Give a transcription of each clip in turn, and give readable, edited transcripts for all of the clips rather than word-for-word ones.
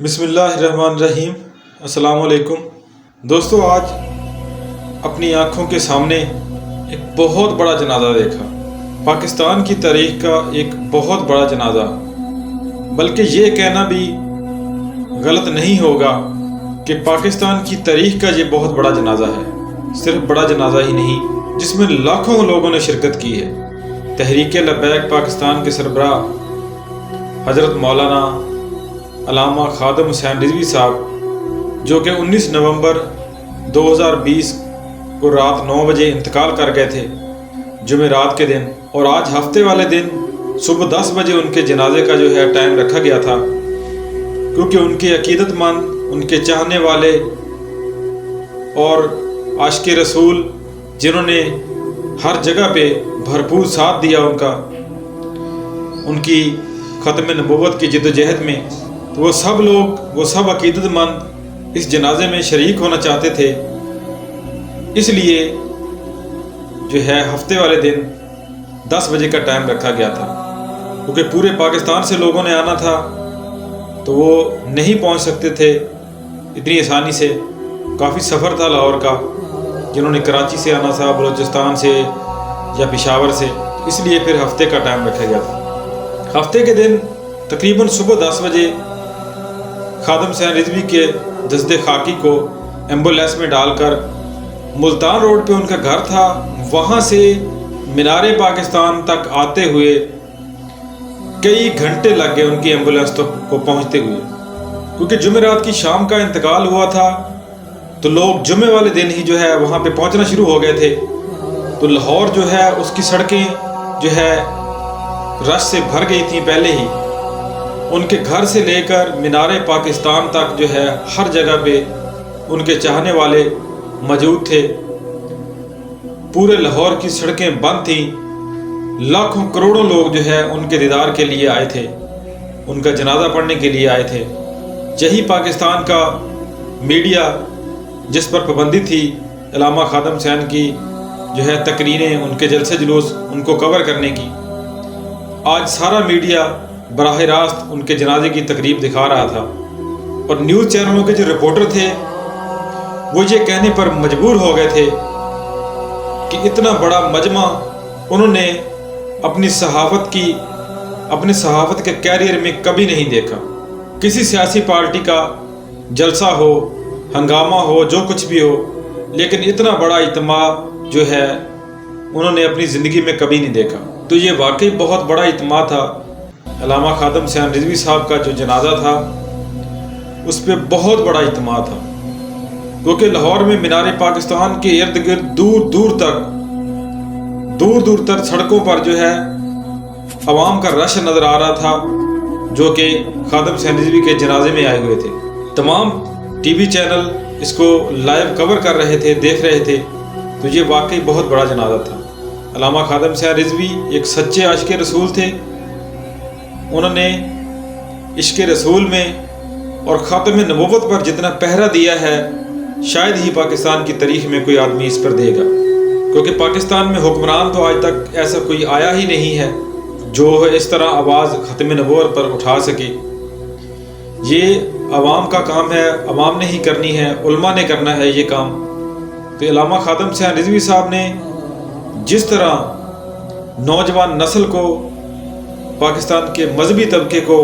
بسم اللہ الرحمن الرحیم۔ السلام علیکم دوستو، آج اپنی آنکھوں کے سامنے ایک بہت بڑا جنازہ دیکھا، پاکستان کی تاریخ کا ایک بہت بڑا جنازہ، بلکہ یہ کہنا بھی غلط نہیں ہوگا کہ پاکستان کی تاریخ کا یہ بہت بڑا جنازہ ہے۔ صرف بڑا جنازہ ہی نہیں، جس میں لاکھوں لوگوں نے شرکت کی ہے۔ تحریک لبیک پاکستان کے سربراہ حضرت مولانا علامہ خادم حسین رضوی صاحب، جو کہ 19 نومبر 2020 کو رات 9 بجے انتقال کر گئے تھے، جمعرات کے دن، اور آج ہفتے والے دن صبح 10 بجے ان کے جنازے کا ٹائم رکھا گیا تھا، کیونکہ ان کے عقیدت مند، ان کے چاہنے والے اور عاشق رسول، جنہوں نے ہر جگہ پہ بھرپور ساتھ دیا ان کی ختم نبوت کی جد و جہد میں، تو وہ سب لوگ، وہ سب عقیدت مند اس جنازے میں شریک ہونا چاہتے تھے۔ اس لیے ہفتے والے دن 10 بجے کا ٹائم رکھا گیا تھا، کیونکہ پورے پاکستان سے لوگوں نے آنا تھا، تو وہ نہیں پہنچ سکتے تھے اتنی آسانی سے۔ کافی سفر تھا لاہور کا، جنہوں نے کراچی سے آنا تھا، بلوچستان سے یا پشاور سے، اس لیے پھر ہفتے کا ٹائم رکھا گیا تھا۔ ہفتے کے دن تقریباً صبح 10 بجے خادم حسین رضوی کے جسد خاکی کو ایمبولینس میں ڈال کر ملتان روڈ پہ ان کا گھر تھا، وہاں سے مینار پاکستان تک آتے ہوئے کئی گھنٹے لگ گئے ان کی ایمبولینس کو پہنچتے ہوئے، کیونکہ جمعرات کی شام کا انتقال ہوا تھا، تو لوگ جمعے والے دن ہی وہاں پہ پہنچنا شروع ہو گئے تھے۔ تو لاہور اس کی سڑکیں رش سے بھر گئی تھیں پہلے ہی۔ ان کے گھر سے لے کر مینار پاکستان تک ہر جگہ پہ ان کے چاہنے والے موجود تھے۔ پورے لاہور کی سڑکیں بند تھیں، لاکھوں کروڑوں لوگ ان کے دیدار کے لیے آئے تھے، ان کا جنازہ پڑھنے کے لیے آئے تھے۔ یہی پاکستان کا میڈیا، جس پر پابندی تھی علامہ خادم حسین کی تقریریں، ان کے جلسے جلوس، ان کو کور کرنے کی، آج سارا میڈیا براہ راست ان کے جنازے کی تقریب دکھا رہا تھا، اور نیوز چینلوں کے جو رپورٹر تھے وہ یہ کہنے پر مجبور ہو گئے تھے کہ اتنا بڑا مجمع انہوں نے اپنے صحافت کے کیریئر میں کبھی نہیں دیکھا۔ کسی سیاسی پارٹی کا جلسہ ہو، ہنگامہ ہو، جو کچھ بھی ہو، لیکن اتنا بڑا اجتماع انہوں نے اپنی زندگی میں کبھی نہیں دیکھا۔ تو یہ واقعی بہت بڑا اجتماع تھا۔ علامہ خادم حسین رضوی صاحب کا جو جنازہ تھا، اس پہ بہت بڑا اجتماع تھا، کیونکہ لاہور میں مینار پاکستان کے ارد گرد دور دور تک سڑکوں پر عوام کا رش نظر آ رہا تھا، جو کہ خادم حسین رضوی کے جنازے میں آئے ہوئے تھے۔ تمام ٹی وی چینل اس کو لائیو کور کر رہے تھے، دیکھ رہے تھے۔ تو یہ واقعی بہت بڑا جنازہ تھا۔ علامہ خادم حسین رضوی ایک سچے عاشق رسول تھے۔ انہوں نے عشق رسول میں اور خاتم نبوت پر جتنا پہرا دیا ہے، شاید ہی پاکستان کی تاریخ میں کوئی آدمی اس پر دے گا، کیونکہ پاکستان میں حکمران تو آج تک ایسا کوئی آیا ہی نہیں ہے جو اس طرح آواز ختم نبوت پر اٹھا سکے۔ یہ عوام کا کام ہے، عوام نے ہی کرنی ہے، علماء نے کرنا ہے یہ کام۔ تو علامہ خادم حسین رضوی صاحب نے جس طرح نوجوان نسل کو، پاکستان کے مذہبی طبقے کو،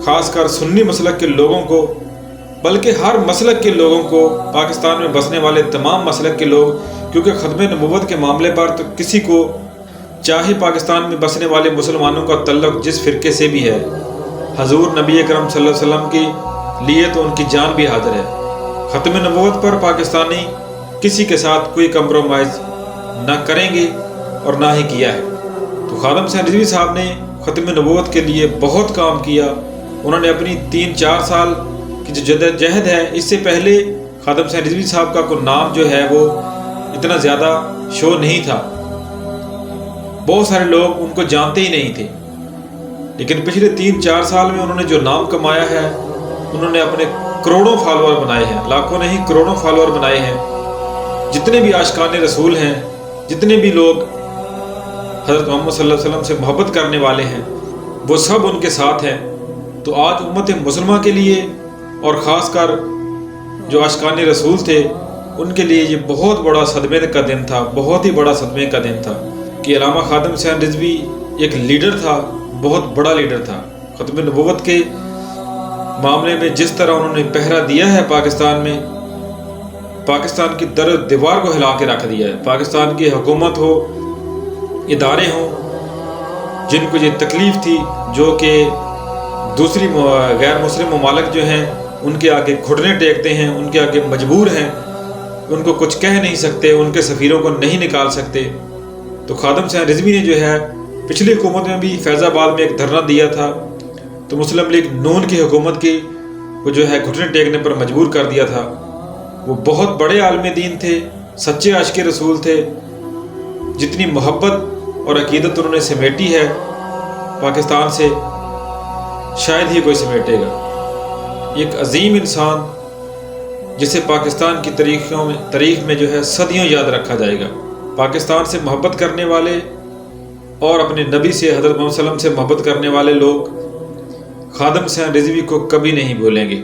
خاص کر سنی مسلک کے لوگوں کو، بلکہ ہر مسلک کے لوگوں کو، پاکستان میں بسنے والے تمام مسلک کے لوگ، کیونکہ ختم نبوت کے معاملے پر تو کسی کو، چاہے پاکستان میں بسنے والے مسلمانوں کا تعلق جس فرقے سے بھی ہے، حضور نبی اکرم صلی اللہ علیہ وسلم کے لیے تو ان کی جان بھی حاضر ہے۔ ختم نبوت پر پاکستانی کسی کے ساتھ کوئی کمپرومائز نہ کریں گے اور نہ ہی کیا ہے۔ تو خادم حسین رضوی صاحب نے ختم نبوت کے لیے بہت کام کیا۔ انہوں نے اپنی 3-4 سال کی جو جدوجہد ہے، اس سے پہلے خادم حسین رضوی صاحب کا کوئی نام وہ اتنا زیادہ شو نہیں تھا، بہت سارے لوگ ان کو جانتے ہی نہیں تھے، لیکن پچھلے 3-4 سال میں انہوں نے جو نام کمایا ہے، انہوں نے اپنے کروڑوں فالوور بنائے ہیں، لاکھوں نہیں کروڑوں فالوور بنائے ہیں۔ جتنے بھی عاشقان رسول ہیں، جتنے بھی لوگ حضرت محمد صلی اللہ علیہ وسلم سے محبت کرنے والے ہیں، وہ سب ان کے ساتھ ہیں۔ تو آج امت مسلمہ کے لیے اور خاص کر جو عاشقان رسول تھے ان کے لیے یہ بہت بڑا صدمے کا دن تھا، بہت ہی بڑا صدمے کا دن تھا کہ علامہ خادم حسین رضوی ایک لیڈر تھا، بہت بڑا لیڈر تھا۔ ختم نبوت کے معاملے میں جس طرح انہوں نے پہرا دیا ہے پاکستان میں، پاکستان کی در دیوار کو ہلا کے رکھ دیا ہے۔ پاکستان کی حکومت ہو، ادارے ہوں، جن کو یہ تکلیف تھی، جو کہ دوسری غیر مسلم ممالک جو ہیں ان کے آگے گھٹنے ٹیکتے ہیں، ان کے آگے مجبور ہیں، ان کو کچھ کہہ نہیں سکتے، ان کے سفیروں کو نہیں نکال سکتے، تو خادم حسین رضوی نے جو ہے پچھلی حکومت میں بھی فیض آباد میں ایک دھرنا دیا تھا، تو مسلم لیگ نون کی حکومت کی وہ جو ہے گھٹنے ٹیکنے پر مجبور کر دیا تھا۔ وہ بہت بڑے عالم دین تھے، سچے عاشق رسول تھے، جتنی محبت اور عقیدت انہوں نے سمیٹی ہے پاکستان سے شاید ہی کوئی سمیٹے گا۔ ایک عظیم انسان جسے پاکستان کی تاریخ میں جو ہے صدیوں یاد رکھا جائے گا۔ پاکستان سے محبت کرنے والے اور اپنے نبی سے، حضرت محمد صلی اللہ علیہ وسلم سے محبت کرنے والے لوگ خادم حسین رضوی کو کبھی نہیں بھولیں گے۔